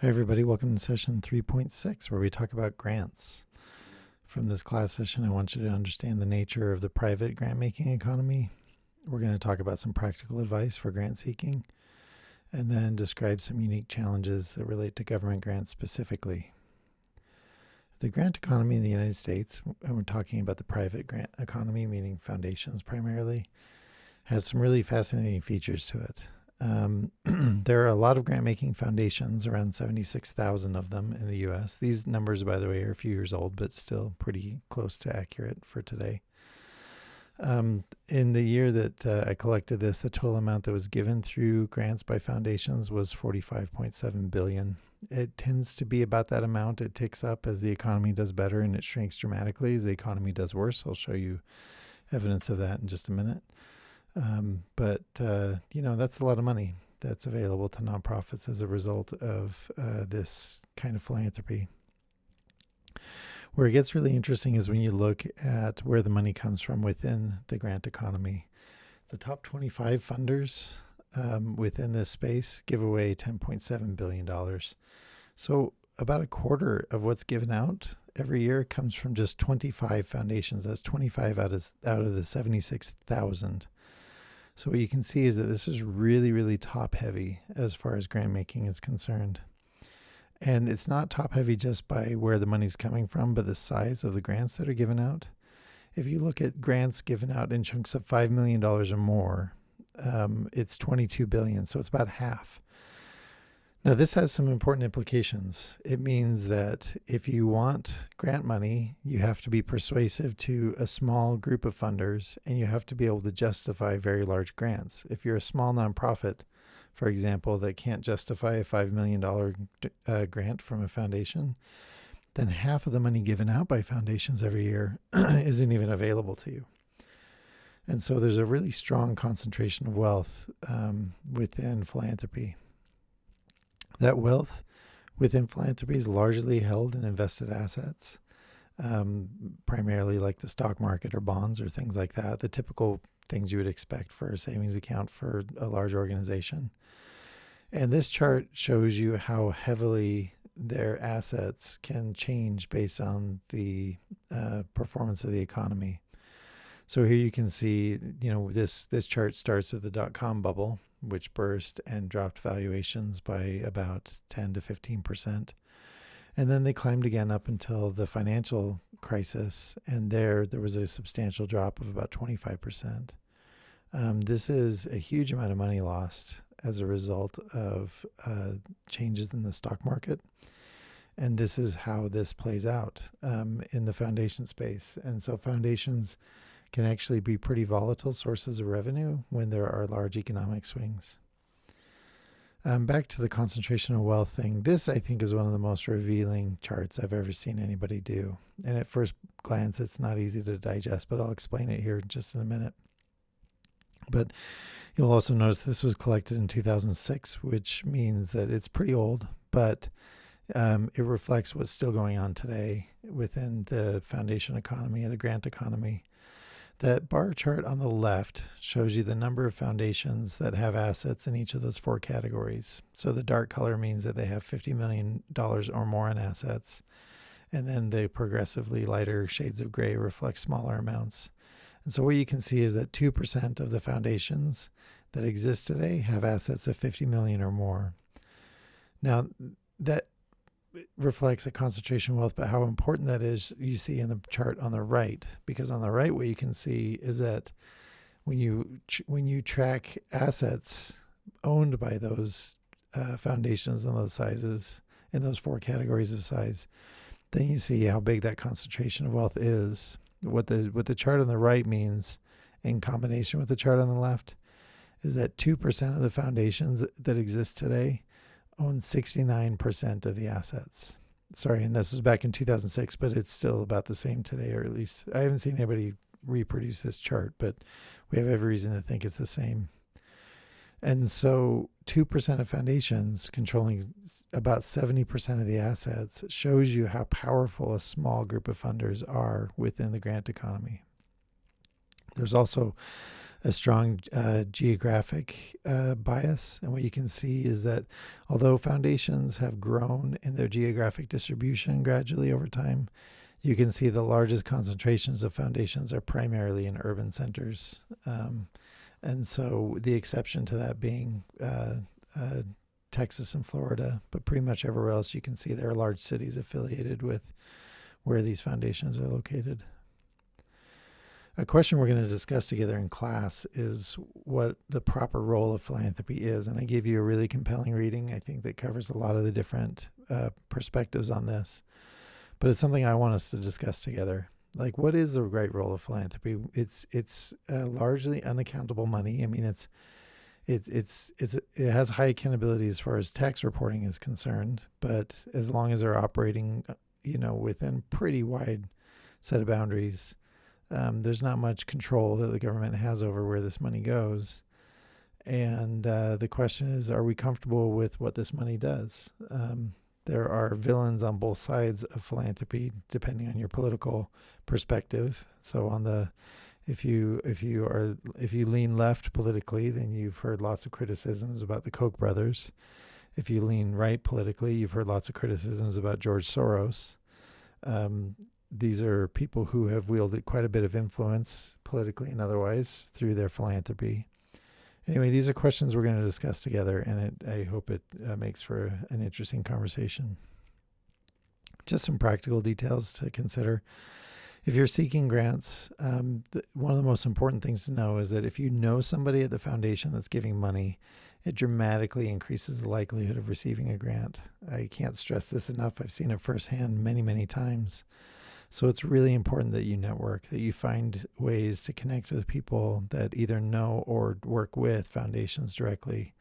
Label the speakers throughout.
Speaker 1: Hi everybody, welcome to session 3.6 where we talk about grants. From this class session, I want you to understand the nature of the private grant-making economy. We're going to talk about some practical advice for grant seeking, and then describe some unique challenges that relate to government grants specifically. The grant economy in the United States, and we're talking about the private grant economy, meaning foundations primarily, has some really fascinating features to it. There are a lot of grant-making foundations, around 76,000 of them in the U.S. These numbers, by the way, are a few years old, but still pretty close to accurate for today. In the year that I collected this, the total amount that was given through grants by foundations was $45.7 billion. It tends to be about that amount. It ticks up as the economy does better, and it shrinks dramatically as the economy does worse. I'll show you evidence of that in just a minute. But that's a lot of money that's available to nonprofits as a result of this kind of philanthropy. Where it gets really interesting is when you look at where the money comes from within the grant economy. The top 25 funders within this space give away $10.7 billion. So about a quarter of what's given out every year comes from just 25 foundations. That's 25 out of the 76,000. So what you can see is that this is really, really top heavy as far as grant making is concerned. And it's not top heavy just by where the money's coming from, but the size of the grants that are given out. If you look at grants given out in chunks of $5 million or more, it's $22 billion. So it's about half. Now, this has some important implications. It means that if you want grant money, you have to be persuasive to a small group of funders, and you have to be able to justify very large grants. If you're a small nonprofit, for example, that can't justify a $5 million grant from a foundation, then half of the money given out by foundations every year isn't even available to you. And so there's a really strong concentration of wealth within philanthropy. That wealth within philanthropy is largely held in invested assets, primarily like the stock market or bonds or things like that, the typical things you would expect for a savings account for a large organization. And this chart shows you how heavily their assets can change based on the performance of the economy. So here you can see, this chart starts with the dot-com bubble, which burst and dropped valuations by about 10 to 15%. And then they climbed again up until the financial crisis, and there was a substantial drop of about 25%. This is a huge amount of money lost as a result of changes in the stock market. And this is how this plays out in the foundation space. And so foundations can actually be pretty volatile sources of revenue when there are large economic swings. Back to the concentration of wealth thing. This, I think, is one of the most revealing charts I've ever seen anybody do. And at first glance, it's not easy to digest, but I'll explain it here just in a minute. But you'll also notice this was collected in 2006, which means that it's pretty old, but it reflects what's still going on today within the foundation economy, the grant economy. That bar chart on the left shows you the number of foundations that have assets in each of those four categories. So the dark color means that they have $50 million or more in assets. And then the progressively lighter shades of gray reflect smaller amounts. And so what you can see is that 2% of the foundations that exist today have assets of 50 million or more. Now, that reflects a concentration of wealth, but how important that is, you see in the chart on the right, because on the right, what you can see is that when you track assets owned by those foundations and those sizes in those four categories of size, then you see how big that concentration of wealth is. What the chart on the right means in combination with the chart on the left is that 2% of the foundations that exist today own 69% of the assets. Sorry, and this was back in 2006, but it's still about the same today, or at least I haven't seen anybody reproduce this chart, but we have every reason to think it's the same. And so 2% of foundations controlling about 70% of the assets shows you how powerful a small group of funders are within the grant economy. There's also a strong geographic bias. And what you can see is that although foundations have grown in their geographic distribution gradually over time, you can see the largest concentrations of foundations are primarily in urban centers. And so the exception to that being Texas and Florida, but pretty much everywhere else you can see there are large cities affiliated with where these foundations are located. A question we're going to discuss together in class is what the proper role of philanthropy is. And I gave you a really compelling reading, I think, that covers a lot of the different perspectives on this. But it's something I want us to discuss together. Like, what is the right role of philanthropy? It's largely unaccountable money. I mean, it has high accountability as far as tax reporting is concerned. But as long as they're operating, within pretty wide set of boundaries, there's not much control that the government has over where this money goes. And the question is, are we comfortable with what this money does? There are villains on both sides of philanthropy, depending on your political perspective. So if you lean left politically, then you've heard lots of criticisms about the Koch brothers. If you lean right politically, you've heard lots of criticisms about George Soros. These are people who have wielded quite a bit of influence politically and otherwise through their philanthropy. Anyway, these are questions we're going to discuss together, and I hope it makes for an interesting conversation. Just some practical details to consider. If you're seeking grants, one of the most important things to know is that if you know somebody at the foundation that's giving money, it dramatically increases the likelihood of receiving a grant. I can't stress this enough. I've seen it firsthand many, many times. So it's really important that you network, that you find ways to connect with people that either know or work with foundations directly.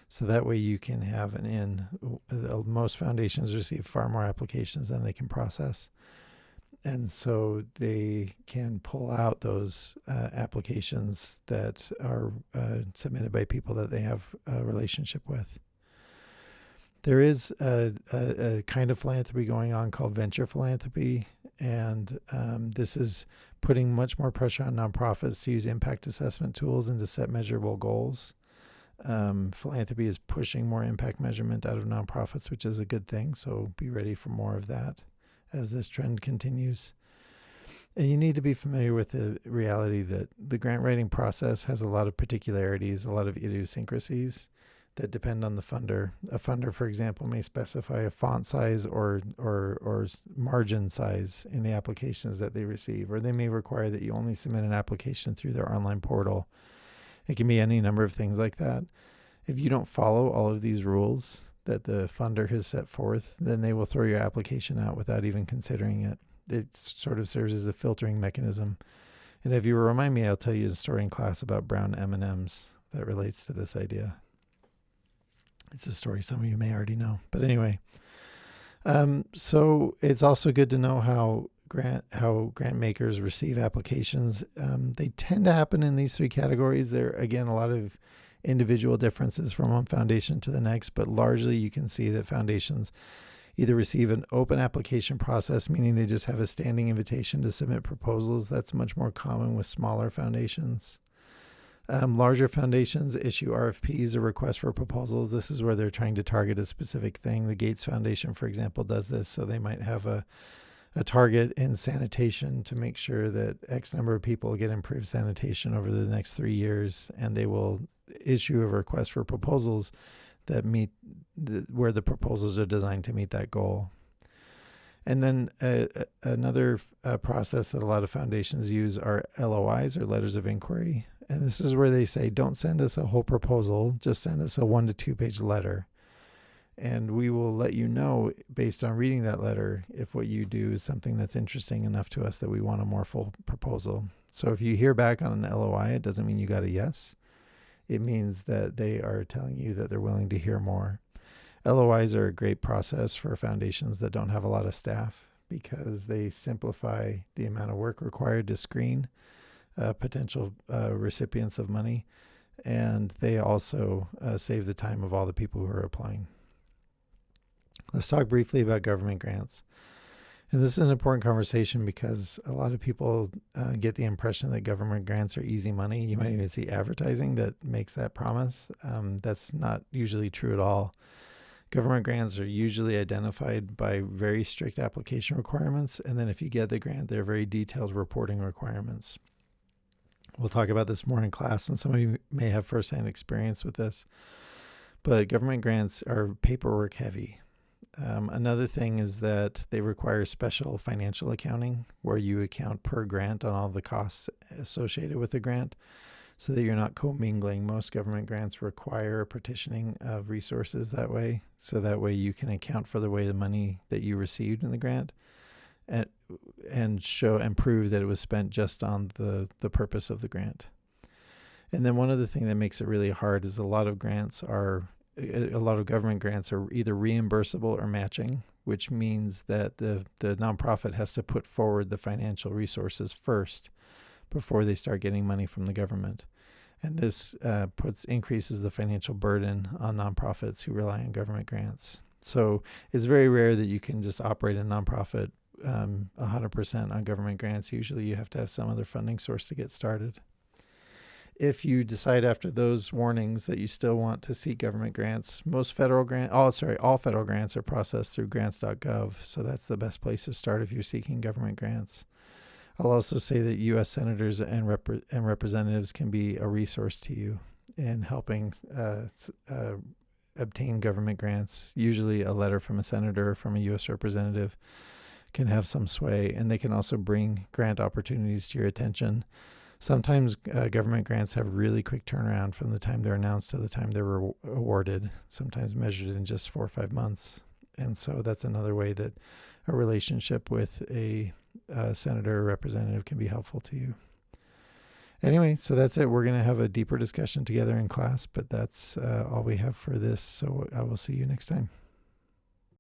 Speaker 1: So that way you can have an in. Most foundations receive far more applications than they can process. And so they can pull out those applications that are submitted by people that they have a relationship with. There is a kind of philanthropy going on called venture philanthropy, and this is putting much more pressure on nonprofits to use impact assessment tools and to set measurable goals. Philanthropy is pushing more impact measurement out of nonprofits, which is a good thing, so be ready for more of that as this trend continues. And you need to be familiar with the reality that the grant writing process has a lot of particularities, a lot of idiosyncrasies that depend on the funder. A funder, for example, may specify a font size or margin size in the applications that they receive, or they may require that you only submit an application through their online portal. It can be any number of things like that. If you don't follow all of these rules that the funder has set forth, then they will throw your application out without even considering it. It sort of serves as a filtering mechanism. And if you remind me, I'll tell you a story in class about brown M&Ms that relates to this idea. It's a story some of you may already know. But anyway, so it's also good to know how grant makers receive applications. They tend to happen in these three categories. There are, again, a lot of individual differences from one foundation to the next, but largely you can see that foundations either receive an open application process, meaning they just have a standing invitation to submit proposals. That's much more common with smaller foundations. Larger foundations issue RFPs, or requests for proposals. This is where they're trying to target a specific thing. The Gates Foundation, for example, does this. So they might have a target in sanitation to make sure that X number of people get improved sanitation over the next 3 years, and they will issue a request for proposals that meet where the proposals are designed to meet that goal. And then another process that a lot of foundations use are LOIs, or letters of inquiry. And this is where they say, don't send us a whole proposal, just send us a 1 to 2 page letter. And we will let you know, based on reading that letter, if what you do is something that's interesting enough to us that we want a more full proposal. So if you hear back on an LOI, it doesn't mean you got a yes. It means that they are telling you that they're willing to hear more. LOIs are a great process for foundations that don't have a lot of staff, because they simplify the amount of work required to screen potential recipients of money, and they also save the time of all the people who are applying. Let's talk briefly about government grants. And this is an important conversation because a lot of people get the impression that government grants are easy money. You might even see advertising that makes that promise. That's not usually true at all. Government grants are usually identified by very strict application requirements. And then if you get the grant, they're very detailed reporting requirements. We'll talk about this more in class, and some of you may have firsthand experience with this. But government grants are paperwork heavy. Another thing is that they require special financial accounting where you account per grant on all the costs associated with the grant so that you're not commingling. Most government grants require a partitioning of resources that way. So that way you can account for the way the money that you received in the grant and show and prove that it was spent just on the purpose of the grant. And then one other thing that makes it really hard is a lot of government grants are either reimbursable or matching, which means that the nonprofit has to put forward the financial resources first before they start getting money from the government. And this increases the financial burden on nonprofits who rely on government grants. So it's very rare that you can just operate a nonprofit 100% on government grants. Usually you have to have some other funding source to get started. If you decide after those warnings that you still want to seek government grants, all federal grants are processed through grants.gov. So that's the best place to start if you're seeking government grants. I'll also say that U.S. senators and representatives can be a resource to you in helping obtain government grants. Usually a letter from a senator or from a U.S. representative can have some sway, and they can also bring grant opportunities to your attention. Sometimes government grants have really quick turnaround from the time they're announced to the time they're awarded, sometimes measured in just 4 or 5 months. And so that's another way that a relationship with a senator or representative can be helpful to you. Anyway, so that's it. We're going to have a deeper discussion together in class, but that's all we have for this. So I will see you next time.